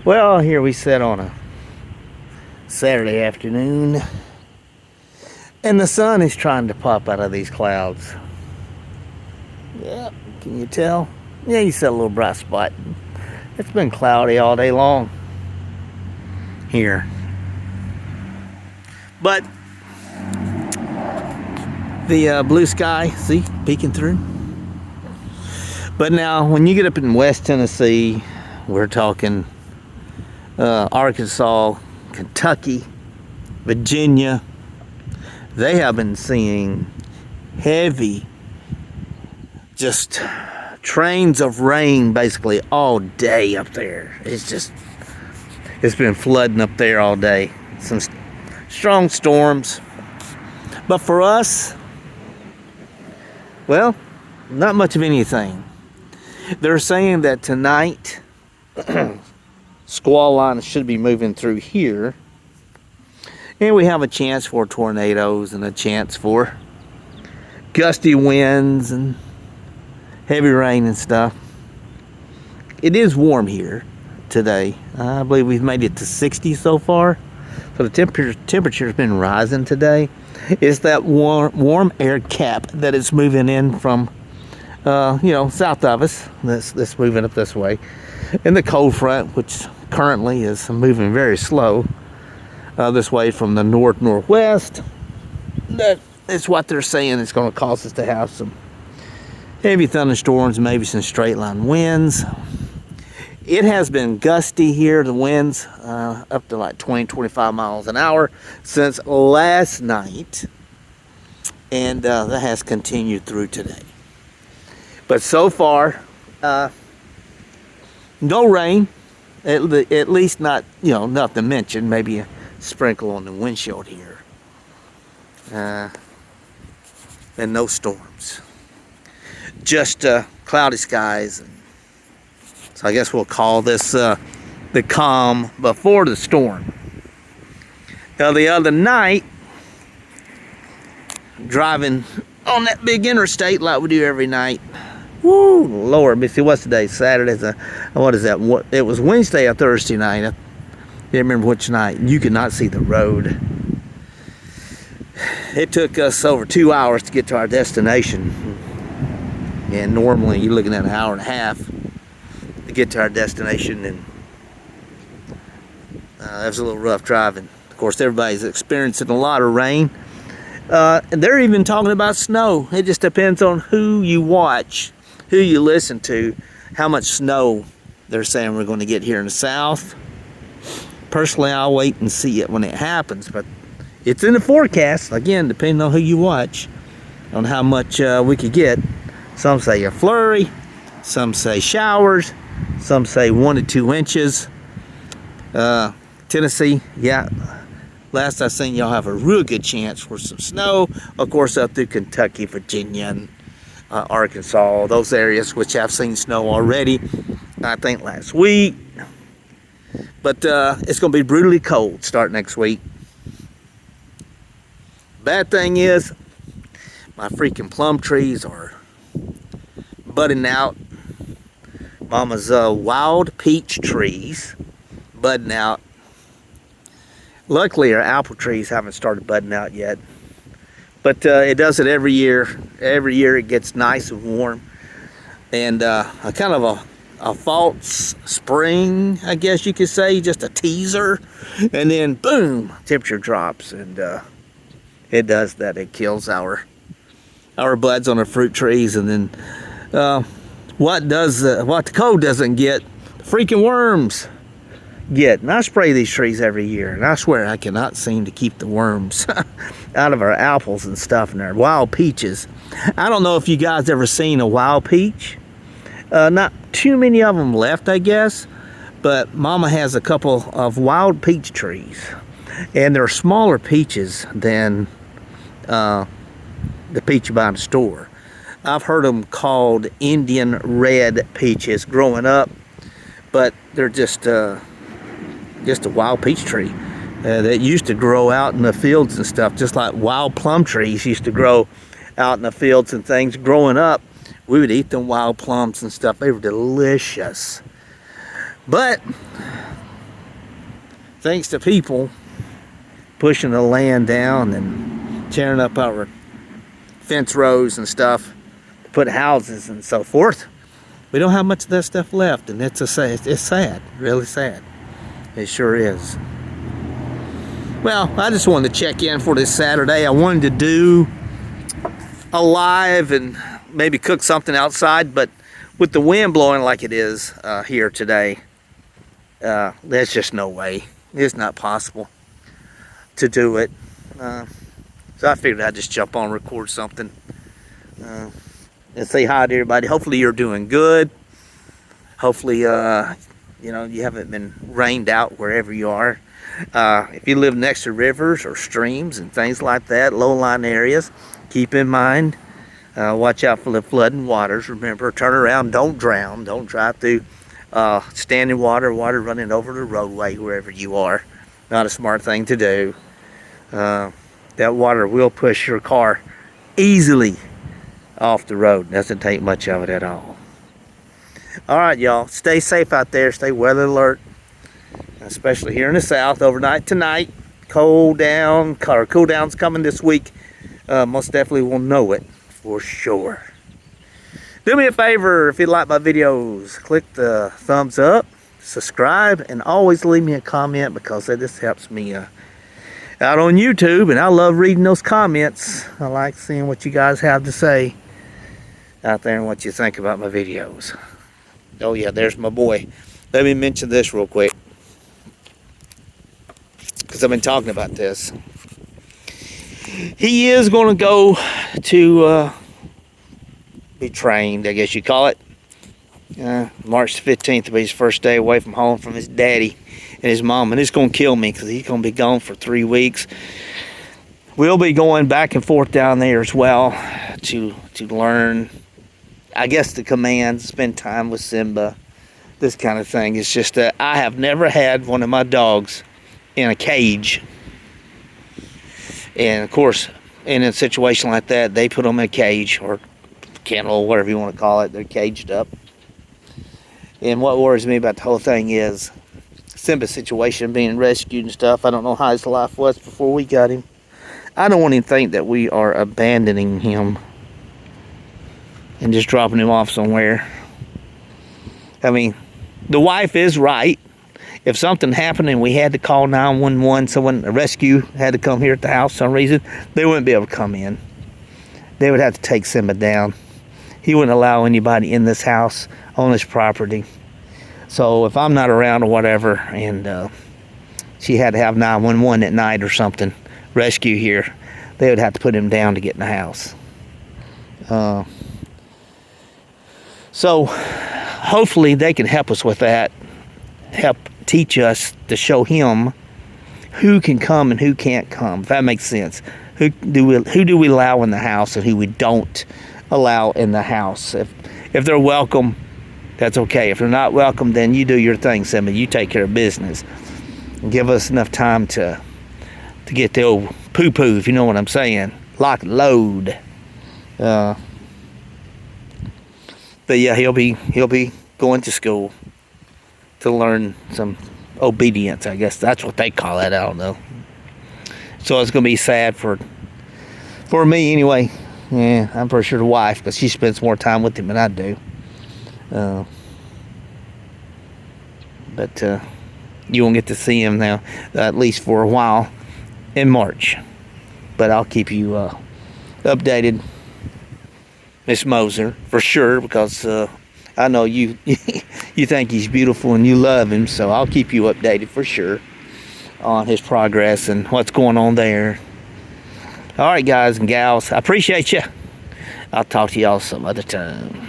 Well, here we sit on a Saturday afternoon, and the sun is trying to pop out of these clouds. Yeah, can you tell? Yeah, you see a little bright spot. It's been cloudy all day long here. But the blue sky, see, peeking through. But now, when you get up in West Tennessee, we're talking Arkansas, Kentucky, Virginia, they have been seeing heavy, just trains of rain basically all day up there. It's been flooding up there all day. Some strong storms. But for us, well, not much of anything. They're saying that tonight, squall lines should be moving through here. And we have a chance for tornadoes and a chance for gusty winds and heavy rain and stuff. It is warm here today. I believe we've made it to 60 so far. So the temperature has been rising today. It's that warm air cap that is moving in from south of us. That's moving up this way. And the cold front, which currently is moving very slow this way from the northwest. That is what they're saying is going to cause us to have some heavy thunderstorms, maybe some straight line winds. It has been gusty here, the winds up to like 20-25 miles an hour since last night, and that has continued through today. But so far, no rain, at least not, not to mention maybe a sprinkle on the windshield here, and no storms, just cloudy skies. So I guess we'll call this the calm before the storm. Now the other night, driving on that big interstate like we do every night. Woo, Lord, see, what's today? Saturday. What is that? It was Wednesday or Thursday night. I can't remember which night. You could not see the road. It took us over 2 hours to get to our destination. And normally you're looking at an hour and a half to get to our destination, and that was a little rough driving. Of course, everybody's experiencing a lot of rain. And they're even talking about snow. It just depends on who you watch, who you listen to, how much snow they're saying we're going to get here in the south. Personally, I'll wait and see it when it happens, but it's in the forecast, again, depending on who you watch, on how much we could get. Some say a flurry, some say showers, some say 1 to 2 inches. Tennessee, yeah, last I seen, y'all have a real good chance for some snow. Of course, up through Kentucky, Virginia, and Arkansas, those areas which I've seen snow already, I think last week. But it's going to be brutally cold starting next week. Bad thing is, my freaking plum trees are budding out. Mama's wild peach trees budding out. Luckily, our apple trees haven't started budding out yet. But it does it every year. Every year it gets nice and warm. And a kind of a false spring, I guess you could say, just a teaser. And then, boom, temperature drops. And it does that. It kills our buds on our fruit trees. And then what the cold doesn't get, the freaking worms get. And I spray these trees every year, and I swear I cannot seem to keep the worms out of our apples and stuff and our wild peaches. I don't know if you guys ever seen a wild peach. Not too many of them left, I guess, but Mama has a couple of wild peach trees, and they're smaller peaches than the peach you buy in the store. I've heard them called Indian red peaches growing up, but they're just a wild peach tree that used to grow out in the fields and stuff, just like wild plum trees used to grow out in the fields and things. Growing up, we would eat them wild plums and stuff. They were delicious. But thanks to people pushing the land down and tearing up our fence rows and stuff to put houses and so forth, we don't have much of that stuff left, and it's sad, really sad. It sure is. Well, I just wanted to check in for this Saturday. I wanted to do a live and maybe cook something outside, but with the wind blowing like it is here today, there's just no way. It's not possible to do it. So I figured I'd just jump on and record something and say hi to everybody. Hopefully you're doing good. Hopefully you know, you haven't been rained out wherever you are. If you live next to rivers or streams and things like that, low-lying areas, keep in mind, watch out for the flooding waters. Remember, turn around, don't drown, don't drive through standing water running over the roadway wherever you are. Not a smart thing to do. That water will push your car easily off the road. Doesn't take much of it at all. All right, y'all, stay safe out there, stay weather alert, especially here in the south. Overnight tonight, cool down's coming this week. Most definitely will know it for sure. Do me a favor, if you like my videos, click the thumbs up, subscribe, and always leave me a comment, because that just helps me out on YouTube, and I love reading those comments. I like seeing what you guys have to say out there and what you think about my videos. Oh yeah, there's my boy. Let me mention this real quick, because I've been talking about this. He is going to go to be trained, I guess you call it. March 15th will be his first day away from home from his daddy and his mom, and it's going to kill me because he's going to be gone for 3 weeks. We'll be going back and forth down there as well to learn, I guess, the commands, spend time with Simba, this kind of thing. It's just that I have never had one of my dogs in a cage. And of course, in a situation like that, they put them in a cage or kennel, whatever you want to call it. They're caged up. And what worries me about the whole thing is Simba's situation, being rescued and stuff. I don't know how his life was before we got him. I don't want him to think that we are abandoning him and just dropping him off somewhere. I mean, the wife is right. If something happened and we had to call 911, a rescue had to come here at the house for some reason, they wouldn't be able to come in. They would have to take Simba down. He wouldn't allow anybody in this house, on this property. So if I'm not around or whatever, and she had to have 911 at night or something, rescue here, they would have to put him down to get in the house. So hopefully they can help us with that, help teach us to show him who can come and who can't come, if that makes sense. Who do we allow in the house and who we don't allow in the house. If they're welcome, that's okay. If they're not welcome, then you do your thing, Simba. You take care of business. And give us enough time to get the old poo-poo, if you know what I'm saying. Lock and load. But yeah, he'll be going to school to learn some obedience, I guess that's what they call it. I don't know. So it's gonna be sad for me anyway. Yeah, I'm pretty sure the wife, because she spends more time with him than I do. But you won't get to see him now, at least for a while, in March. But I'll keep you updated, Miss Moser, for sure, because I know you you think he's beautiful and you love him, so I'll keep you updated for sure on his progress and what's going on there. All right, guys and gals, I appreciate you. I'll talk to y'all some other time.